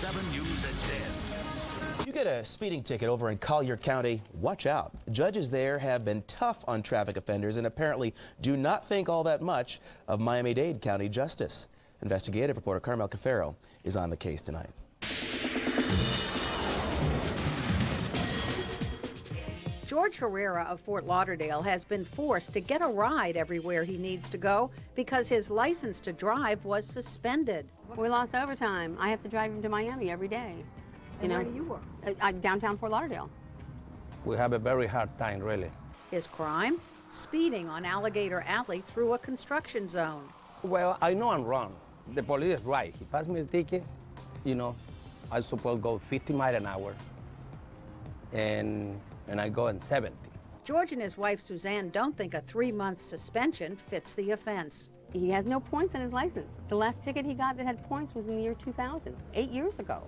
7 News at 10. If you get a speeding ticket over in Collier County, watch out. Judges there have been tough on traffic offenders and apparently do not think all that much of Miami-Dade County justice. Investigative reporter Carmel Cafaro is on the case tonight. George Herrera of Fort Lauderdale has been forced to get a ride everywhere he needs to go because his license to drive was suspended. We lost overtime. I have to drive him to Miami every day. Where do you work? Downtown Fort Lauderdale. We have a very hard time, really. His crime? Speeding on Alligator Alley through a construction zone. Well, I know I'm wrong. The police is right. He passed me the ticket, I suppose go 50 miles an hour, and I go in 70. George and his wife Suzanne don't think a 3-month suspension fits the offense. He has no points on his license. The last ticket he got that had points was in the year 2000, 8 years ago.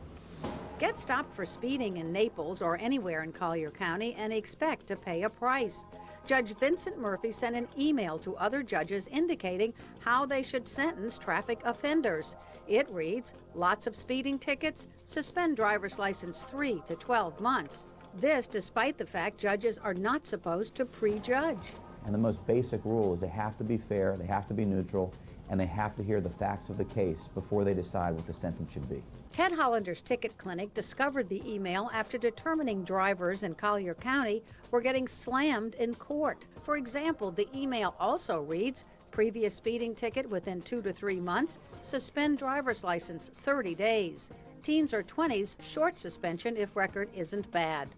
Get stopped for speeding in Naples or anywhere in Collier County and expect to pay a price. Judge Vincent Murphy sent an email to other judges indicating how they should sentence traffic offenders. It reads, lots of speeding tickets, suspend driver's license 3 to 12 months. This despite the fact judges are not supposed to prejudge. And the most basic rule is they have to be fair, they have to be neutral, and they have to hear the facts of the case before they decide what the sentence should be. Ted Hollander's ticket clinic discovered the email after determining drivers in Collier County were getting slammed in court. For example, the email also reads, previous speeding ticket within 2 to 3 months, suspend driver's license 30 days. Teens or 20s, short suspension if record isn't bad.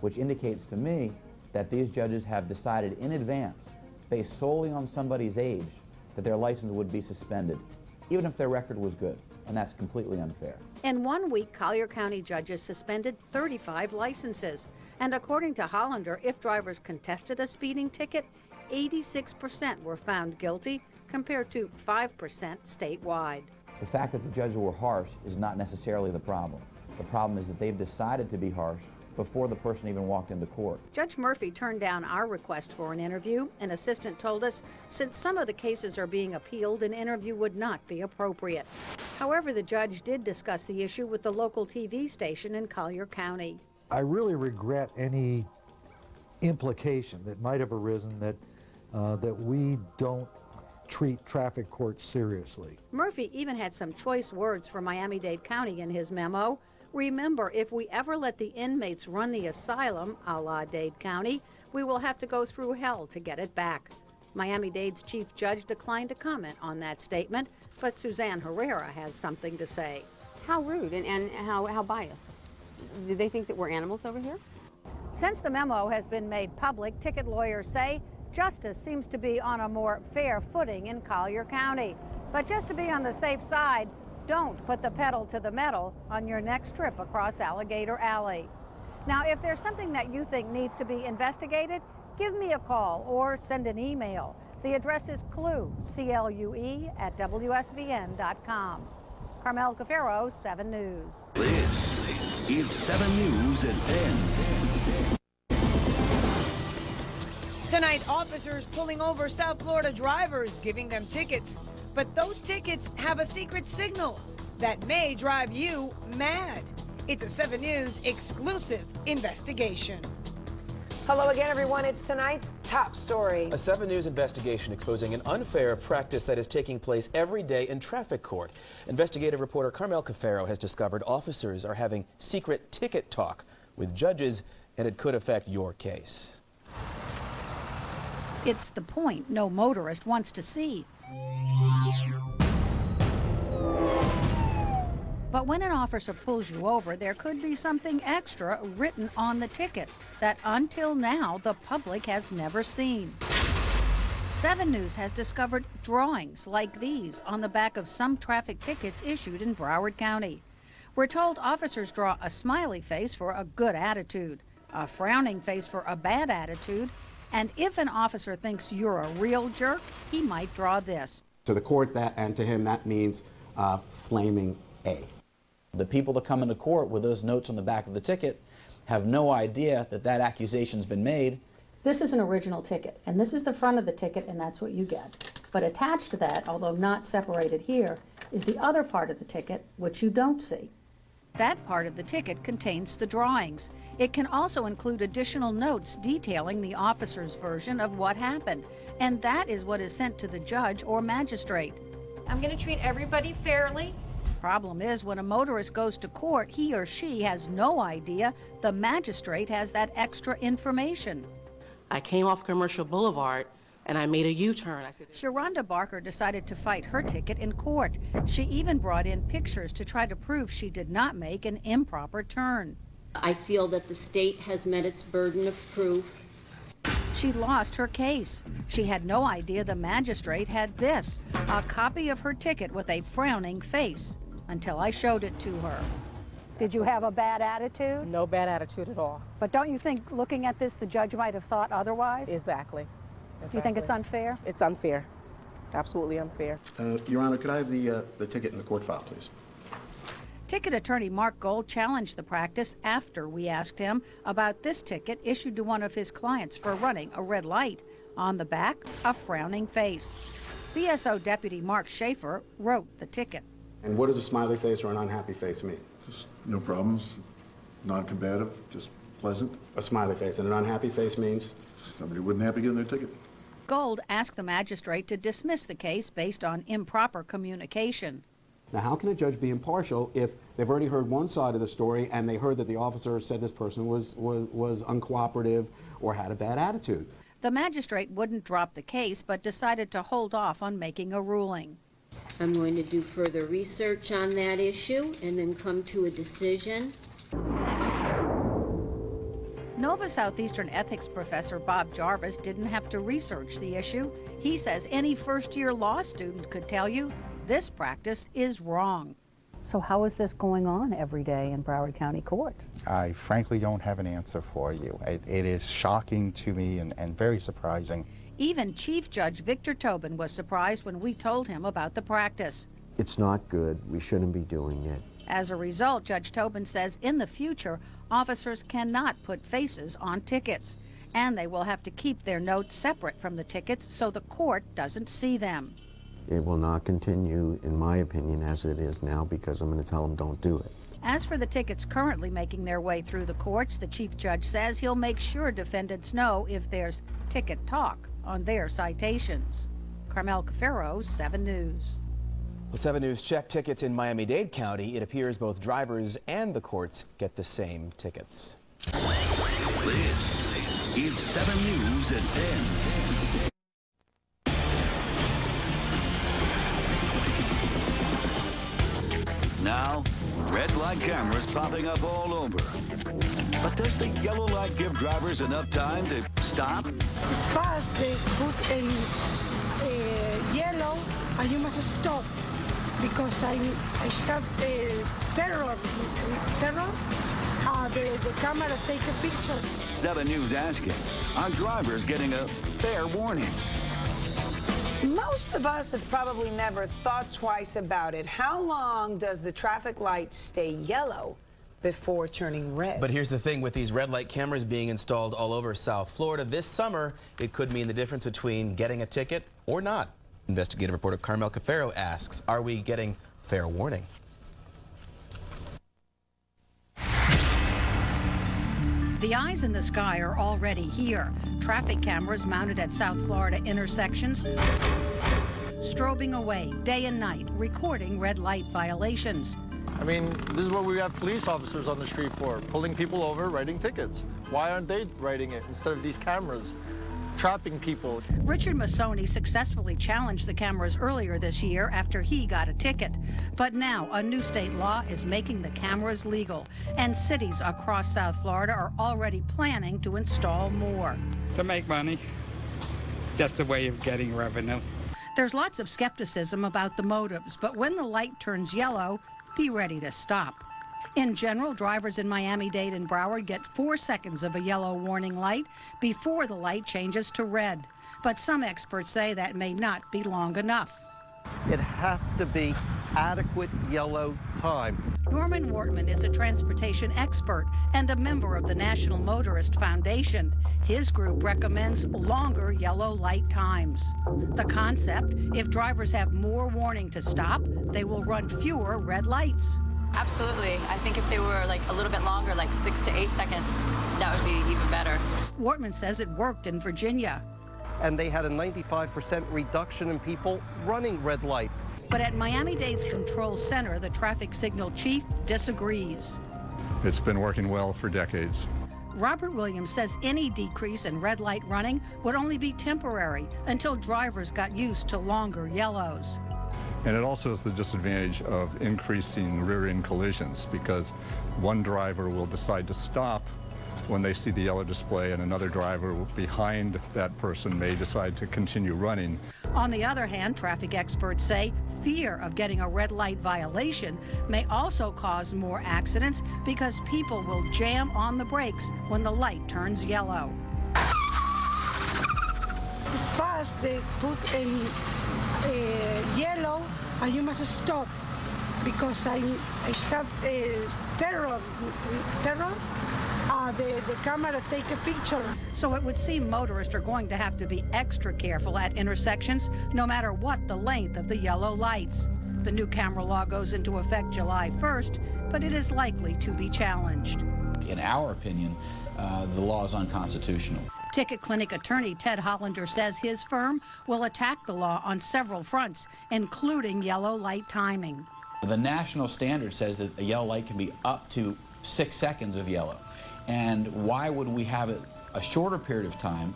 Which indicates to me that these judges have decided in advance, based solely on somebody's age, that their license would be suspended, even if their record was good, and that's completely unfair. In 1 week, Collier County judges suspended 35 licenses. And according to Hollander, if drivers contested a speeding ticket, 86% were found guilty, compared to 5% statewide. The fact that the judges were harsh is not necessarily the problem. The problem is that they've decided to be harsh before the person even walked into court. Judge Murphy turned down our request for an interview. An assistant told us since some of the cases are being appealed, an interview would not be appropriate. However, the judge did discuss the issue with the local TV station in Collier County. I really regret any implication that might have arisen that we don't treat traffic courts seriously. Murphy even had some choice words for Miami-Dade County in his memo. Remember, if we ever let the inmates run the asylum, a la Dade County, we will have to go through hell to get it back. Miami-Dade's chief judge declined to comment on that statement, but Suzanne Herrera has something to say. How rude and how biased. Do they think that we're animals over here? Since the memo has been made public, ticket lawyers say justice seems to be on a more fair footing in Collier County. But just to be on the safe side, don't put the pedal to the metal on your next trip across Alligator Alley. Now, if there's something that you think needs to be investigated, give me a call or send an email. The address is clue, C-L-U-E, at WSVN.com. Carmel Cafaro, 7 News. This is 7 News at 10. Tonight, officers pulling over South Florida drivers, giving them tickets. But those tickets have a secret signal that may drive you mad. It's a 7 News exclusive investigation. Hello again, everyone. It's tonight's top story. A 7 News investigation exposing an unfair practice that is taking place every day in traffic court. Investigative reporter Carmel Cafaro has discovered officers are having secret ticket talk with judges, and it could affect your case. It's the point no motorist wants to see. But when an officer pulls you over, there could be something extra written on the ticket that until now the public has never seen. 7 News has discovered drawings like these on the back of some traffic tickets issued in Broward County. We're told officers draw a smiley face for a good attitude, a frowning face for a bad attitude, and if an officer thinks you're a real jerk, he might draw this. To the court, and to him, that means flaming A. The people that come into court with those notes on the back of the ticket have no idea that that accusation's been made. This is an original ticket, and this is the front of the ticket, and that's what you get. But attached to that, although not separated here, is the other part of the ticket, which you don't see. That part of the ticket contains the drawings. It can also include additional notes detailing the officer's version of what happened, and that is what is sent to the judge or magistrate. I'm going to treat everybody fairly. Problem is, when a motorist goes to court, he or she has no idea the magistrate has that extra information. I came off Commercial Boulevard and I made a U-turn. Sharonda Barker decided to fight her ticket in court. She even brought in pictures to try to prove she did not make an improper turn. I feel that the state has met its burden of proof. She lost her case. She had no idea the magistrate had this, a copy of her ticket with a frowning face, until I showed it to her. Did you have a bad attitude? No bad attitude at all. But don't you think, looking at this, the judge might have thought otherwise? Exactly. Do you think it's unfair? It's unfair. Absolutely unfair. Your Honor, could I have the ticket in the court file, please? Ticket attorney Mark Gold challenged the practice after we asked him about this ticket issued to one of his clients for running a red light. On the back, a frowning face. BSO Deputy Mark Schaefer wrote the ticket. And what does a smiley face or an unhappy face mean? Just no problems, non-combative, just pleasant. A smiley face and an unhappy face means? Somebody wouldn't have to get their ticket. Gold asked the magistrate to dismiss the case based on improper communication. Now, how can a judge be impartial if they've already heard one side of the story and they heard that the officer said this person was uncooperative or had a bad attitude? The magistrate wouldn't drop the case, but decided to hold off on making a ruling. I'm going to do further research on that issue and then come to a decision. Nova Southeastern ethics professor Bob Jarvis didn't have to research the issue. He says any first-year law student could tell you this practice is wrong. So how is this going on every day in Broward County courts? I frankly don't have an answer for you. It is shocking to me and very surprising. Even Chief Judge Victor Tobin was surprised when we told him about the practice. It's not good. We shouldn't be doing it. As a result, Judge Tobin says in the future, officers cannot put faces on tickets, and they will have to keep their notes separate from the tickets so the court doesn't see them. It will not continue, in my opinion, as it is now, because I'm going to tell them don't do it. As for the tickets currently making their way through the courts, the chief judge says he'll make sure defendants know if there's ticket talk on their citations. Carmel Cafaro, 7 News. Well, 7 News checked tickets in Miami-Dade County. It appears both drivers and the courts get the same tickets. This is 7 News at 10. Now, red light cameras popping up all over. But does the yellow light give drivers enough time to stop? First, they put a yellow, and you must stop because I have terror. The camera take a picture. 7 News asking, are drivers getting a fair warning? Most of us have probably never thought twice about it. How long does the traffic light stay yellow before turning red? But here's the thing, with these red light cameras being installed all over South Florida this summer, it could mean the difference between getting a ticket or not. Investigative reporter Carmel Cafaro asks, are we getting fair warning? The eyes in the sky are already here. Traffic cameras mounted at South Florida intersections, strobing away day and night, recording red light violations. I mean, this is what we have police officers on the street for, pulling people over, writing tickets. Why aren't they writing it instead of these cameras, trapping people? Richard Massoni successfully challenged the cameras earlier this year after he got a ticket. But now a new state law is making the cameras legal, and cities across South Florida are already planning to install more. To make money, just a way of getting revenue. There's lots of skepticism about the motives, but when the light turns yellow, be ready to stop. In general, drivers in Miami-Dade and Broward get 4 seconds of a yellow warning light before the light changes to red. But some experts say that may not be long enough. It has to be adequate yellow time. Norman Wortman is a transportation expert and a member of the National Motorist Foundation. His group recommends longer yellow light times. The concept, if drivers have more warning to stop, they will run fewer red lights. Absolutely. I think if they were like a little bit longer, like 6 to 8 seconds, that would be even better. Wortman says it worked in Virginia. And they had a 95% reduction in people running red lights. But at Miami-Dade's control center, the traffic signal chief disagrees. It's been working well for decades. Robert Williams says any decrease in red light running would only be temporary until drivers got used to longer yellows. And it also has the disadvantage of increasing rear-end collisions because one driver will decide to stop when they see the yellow display and another driver behind that person may decide to continue running. On the other hand, traffic experts say fear of getting a red light violation may also cause more accidents because people will jam on the brakes when the light turns yellow. Fast, they put in yellow, and you must stop because I have terror. The camera take a picture. So it would seem motorists are going to have to be extra careful at intersections, no matter what the length of the yellow lights. The new camera law goes into effect July 1st, but it is likely to be challenged. In our opinion, the law is unconstitutional. Ticket Clinic attorney Ted Hollander says his firm will attack the law on several fronts, including yellow light timing. The national standard says that a yellow light can be up to 6 seconds of yellow. And why would we have it a shorter period of time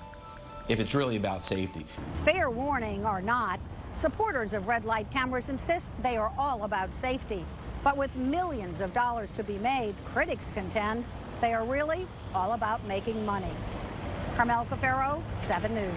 if it's really about safety? Fair warning or not, supporters of red light cameras insist they are all about safety. But with millions of dollars to be made, critics contend they are really all about making money. Carmel Cafaro, 7 News.